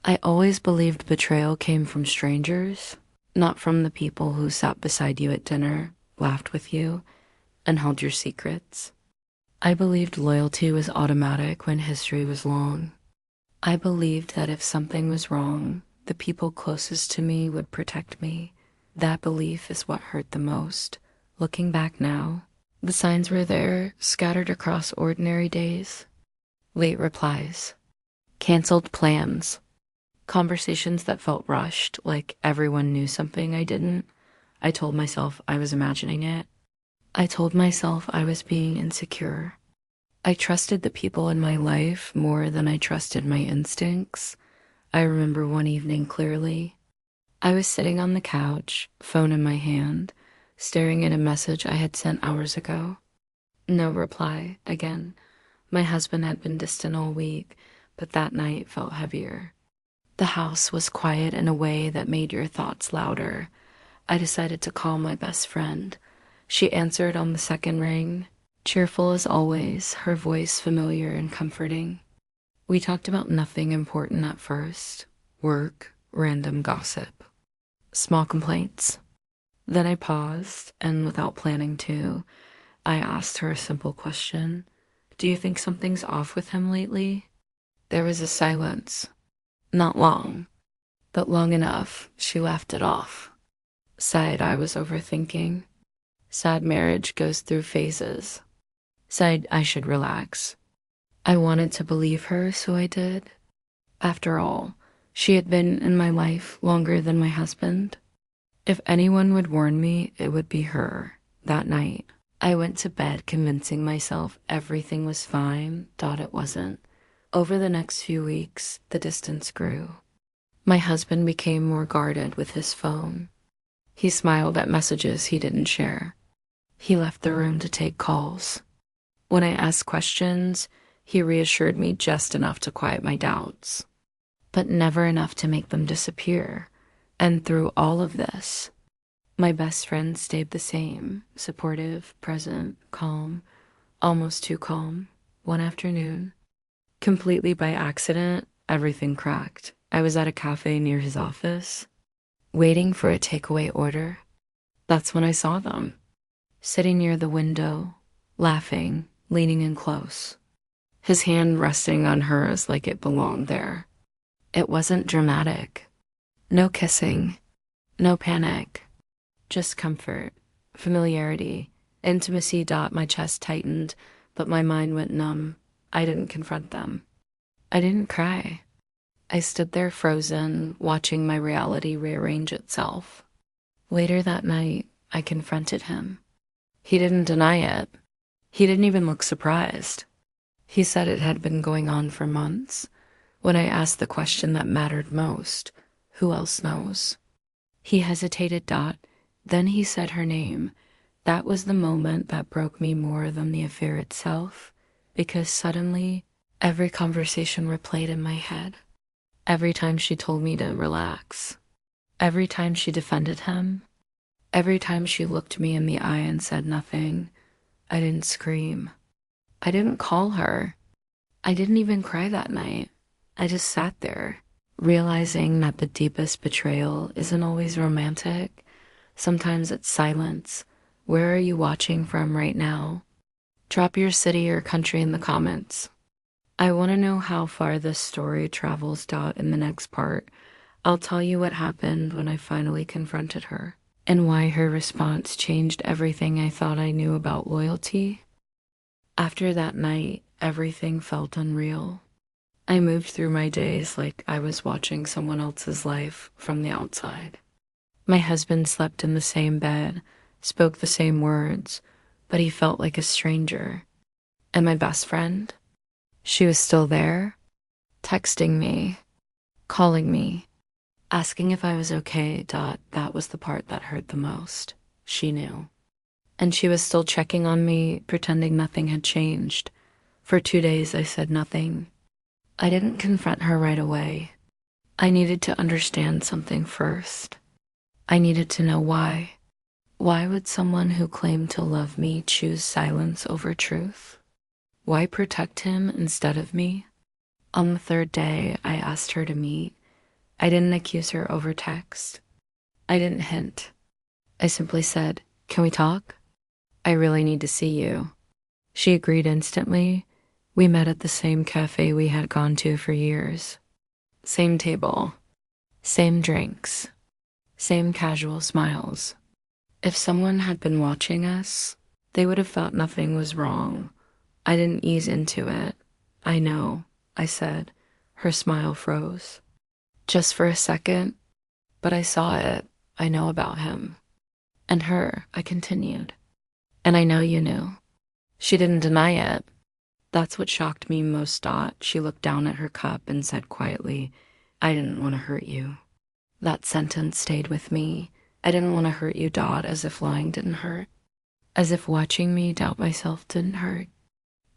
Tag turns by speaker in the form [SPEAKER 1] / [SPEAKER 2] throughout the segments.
[SPEAKER 1] I always believed betrayal came from strangers, not from the people who sat beside you at dinner, laughed with you, and held your secrets. I believed loyalty was automatic when history was long. I believed that if something was wrong, the people closest to me would protect me. That belief is what hurt the most. Looking back now, the signs were there, scattered across ordinary days. Late replies, canceled plans, conversations that felt rushed, like everyone knew something I didn't. I told myself I was imagining it. I told myself I was being insecure. I trusted the people in my life more than I trusted my instincts. I remember one evening clearly. I was sitting on the couch, phone in my hand, staring at a message I had sent hours ago. No reply, again. My husband had been distant all week, but that night felt heavier. The house was quiet in a way that made your thoughts louder. I decided to call my best friend. She answered on the second ring, cheerful as always, her voice familiar and comforting. We talked about nothing important at first, work, random gossip, small complaints. Then I paused, and without planning to, I asked her a simple question. Do you think something's off with him lately? There was a silence. Not long, but long enough. She laughed it off. Sighed I was overthinking. Sad marriage goes through phases. Sighed I should relax. I wanted to believe her, so I did. After all, she had been in my life longer than my husband. If anyone would warn me, it would be her. That night, I went to bed convincing myself everything was fine, thought it wasn't. Over the next few weeks, the distance grew. My husband became more guarded with his phone. He smiled at messages he didn't share. He left the room to take calls. When I asked questions, he reassured me just enough to quiet my doubts, but never enough to make them disappear. And through all of this, my best friend stayed the same, supportive, present, calm, almost too calm. One afternoon, completely by accident, everything cracked. I was at a cafe near his office, waiting for a takeaway order. That's when I saw them, sitting near the window, laughing, leaning in close, his hand resting on hers like it belonged there. It wasn't dramatic. No kissing, no panic, just comfort, familiarity, intimacy. My chest tightened, but my mind went numb. I didn't confront them. I didn't cry. I stood there frozen, watching my reality rearrange itself. Later that night, I confronted him. He didn't deny it. He didn't even look surprised. He said it had been going on for months. When I asked the question that mattered most, who else knows? He hesitated. Then he said her name. That was the moment that broke me more than the affair itself, because suddenly, every conversation replayed in my head. Every time she told me to relax. Every time she defended him. Every time she looked me in the eye and said nothing. I didn't scream. I didn't call her. I didn't even cry that night. I just sat there, realizing that the deepest betrayal isn't always romantic. Sometimes it's silence. Where are you watching from right now? Drop your city or country in the comments. I want to know how far this story travels. In the next part, I'll tell you what happened when I finally confronted her, and why her response changed everything I thought I knew about loyalty. After that night, everything felt unreal. I moved through my days like I was watching someone else's life from the outside. My husband slept in the same bed, spoke the same words, but he felt like a stranger. And my best friend? She was still there, texting me, calling me, asking if I was okay. That was the part that hurt the most. She knew. And she was still checking on me, pretending nothing had changed. For 2 days, I said nothing. I didn't confront her right away. I needed to understand something first. I needed to know why. Why would someone who claimed to love me choose silence over truth? Why protect him instead of me? On the third day, I asked her to meet. I didn't accuse her over text. I didn't hint. I simply said, "Can we talk? I really need to see you." She agreed instantly. We met at the same cafe we had gone to for years. Same table, same drinks, same casual smiles. If someone had been watching us, they would have thought nothing was wrong. I didn't ease into it. "I know," I said. Her smile froze. Just for a second, but I saw it. "I know about him." "And her," I continued. "And I know you knew." She didn't deny it. That's what shocked me most, Dot. She looked down at her cup and said quietly, "I didn't want to hurt you." That sentence stayed with me. I didn't want to hurt you, Dot, as if lying didn't hurt. As if watching me doubt myself didn't hurt.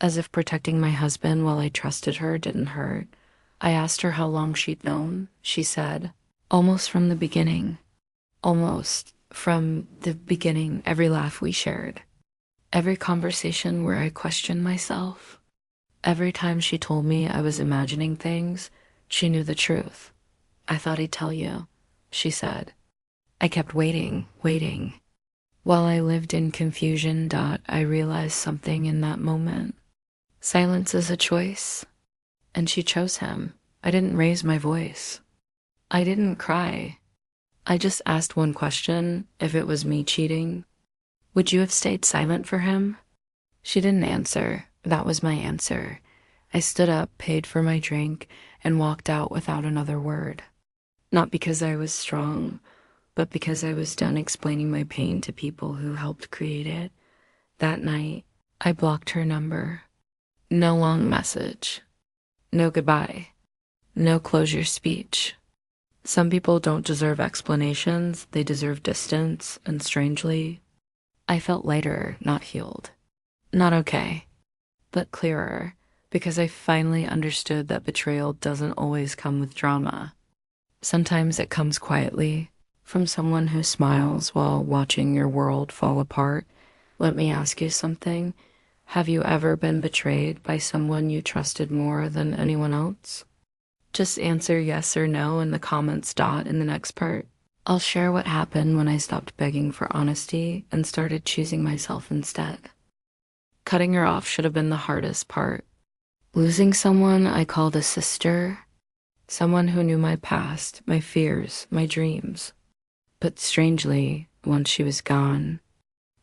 [SPEAKER 1] As if protecting my husband while I trusted her didn't hurt. I asked her how long she'd known. She said, "Almost from the beginning." Almost from the beginning, every laugh we shared. Every conversation where I questioned myself. Every time she told me I was imagining things, she knew the truth. "I thought he'd tell you," she said. I kept waiting. While I lived in confusion, Dot, I realized something in that moment. Silence is a choice, and she chose him. I didn't raise my voice. I didn't cry. I just asked one question: if it was me cheating, would you have stayed silent for him? She didn't answer. That was my answer. I stood up, paid for my drink, and walked out without another word. Not because I was strong, but because I was done explaining my pain to people who helped create it. That night, I blocked her number. No long message. No goodbye. No closure speech. Some people don't deserve explanations. They deserve distance, and strangely, I felt lighter, not healed. Not okay, but clearer, because I finally understood that betrayal doesn't always come with drama. Sometimes it comes quietly, from someone who smiles while watching your world fall apart. Let me ask you something. Have you ever been betrayed by someone you trusted more than anyone else? Just answer yes or no in the comments, Dot, in the next part. I'll share what happened when I stopped begging for honesty and started choosing myself instead. Cutting her off should have been the hardest part. Losing someone I called a sister, someone who knew my past, my fears, my dreams. But strangely, once she was gone,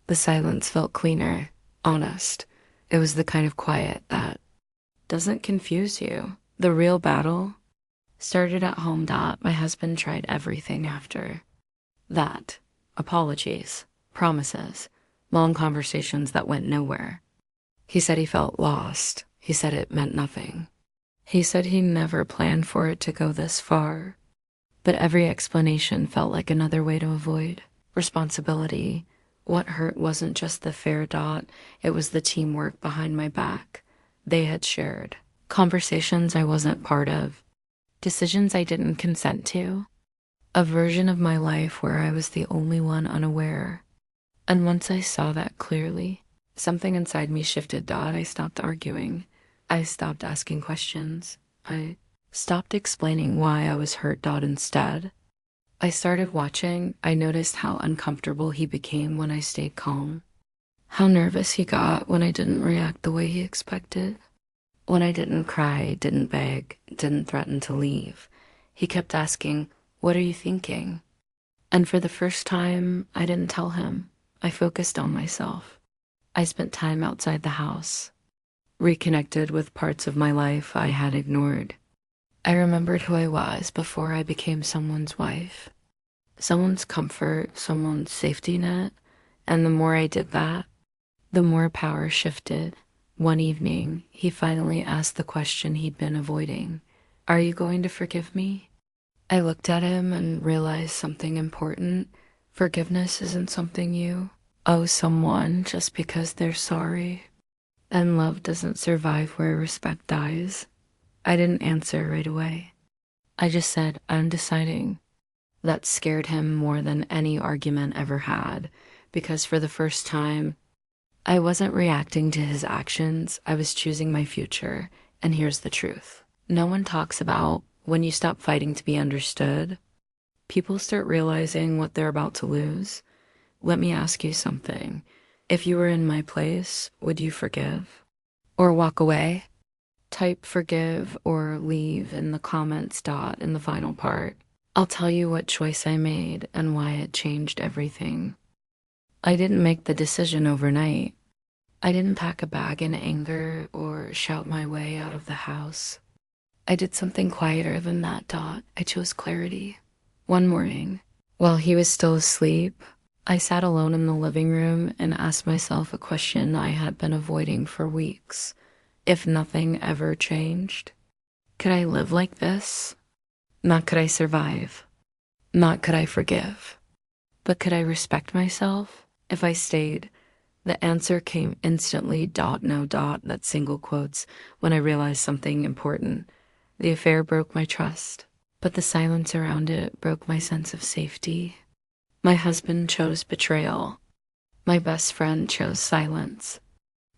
[SPEAKER 1] the silence felt cleaner, honest. It was the kind of quiet that doesn't confuse you. The real battle started at home, Dot. My husband tried everything after that. Apologies, promises, long conversations that went nowhere. He said he felt lost. He said it meant nothing. He said he never planned for it to go this far. But every explanation felt like another way to avoid responsibility. What hurt wasn't just the fair, Dot. It was the teamwork behind my back. They had shared conversations I wasn't part of, decisions I didn't consent to, a version of my life where I was the only one unaware. And once I saw that clearly, something inside me shifted, Dot. I stopped arguing. I stopped asking questions. I stopped explaining why I was hurt, Dot. Instead, I started watching. I noticed how uncomfortable he became when I stayed calm. How nervous he got when I didn't react the way he expected. When I didn't cry, didn't beg, didn't threaten to leave. He kept asking, "What are you thinking?" And for the first time, I didn't tell him. I focused on myself. I spent time outside the house, reconnected with parts of my life I had ignored. I remembered who I was before I became someone's wife, someone's comfort, someone's safety net. And the more I did that, the more power shifted. One evening, he finally asked the question he'd been avoiding. "Are you going to forgive me?" I looked at him and realized something important. Forgiveness isn't something you owe someone just because they're sorry. And love doesn't survive where respect dies. I didn't answer right away. I just said, "I'm deciding." That scared him more than any argument ever had, because for the first time, I wasn't reacting to his actions. I was choosing my future. And here's the truth. No one talks about When you stop fighting to be understood, people start realizing what they're about to lose. Let me ask you something. If you were in my place, would you forgive? Or walk away? Type forgive or leave in the comments dot in the final part. I'll tell you what choice I made and why it changed everything. I didn't make the decision overnight. I didn't pack a bag in anger or shout my way out of the house. I did something quieter than that, Dot. I chose clarity. One morning, while he was still asleep, I sat alone in the living room and asked myself a question I had been avoiding for weeks. If nothing ever changed, could I live like this? Not could I survive, not could I forgive, but could I respect myself if I stayed? The answer came instantly, dot, no dot, that single quotes, when I realized something important. The affair broke my trust, but the silence around it broke my sense of safety. My husband chose betrayal. My best friend chose silence.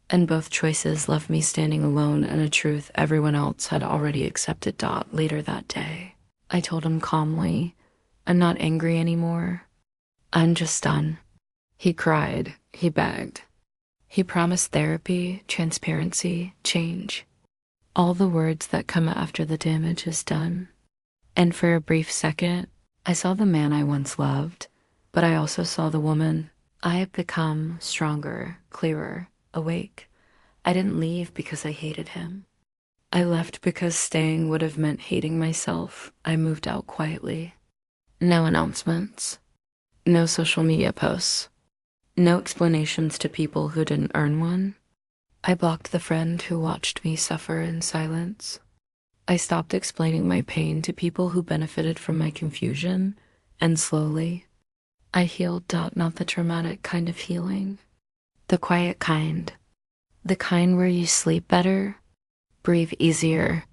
[SPEAKER 1] And both choices left me standing alone in a truth everyone else had already accepted. Dot. Later that day, I told him calmly, I'm not angry anymore. I'm just done. He cried. He begged. He promised therapy, transparency, change. All the words that come after the damage is done. And for a brief second, I saw the man I once loved, but I also saw the woman. I had become stronger, clearer, awake. I didn't leave because I hated him. I left because staying would have meant hating myself. I moved out quietly. No announcements. No social media posts. No explanations to people who didn't earn one. I blocked the friend who watched me suffer in silence. I stopped explaining my pain to people who benefited from my confusion, and slowly, I healed. Not the dramatic kind of healing. The quiet kind. The kind where you sleep better, breathe easier,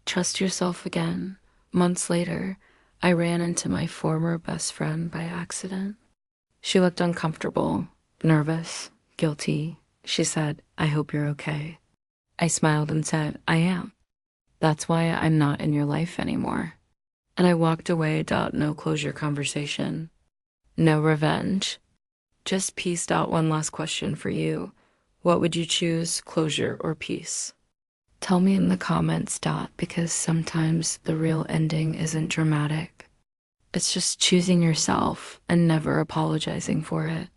[SPEAKER 1] trust yourself again. Months later, I ran into my former best friend by accident. She looked uncomfortable, nervous, guilty. She said, I hope you're okay. I smiled and said, I am. That's why I'm not in your life anymore. And I walked away. No closure conversation. No revenge. Just peace. One last question for you. What would you choose, closure or peace? Tell me in the comments. Because sometimes the real ending isn't dramatic. It's just choosing yourself and never apologizing for it.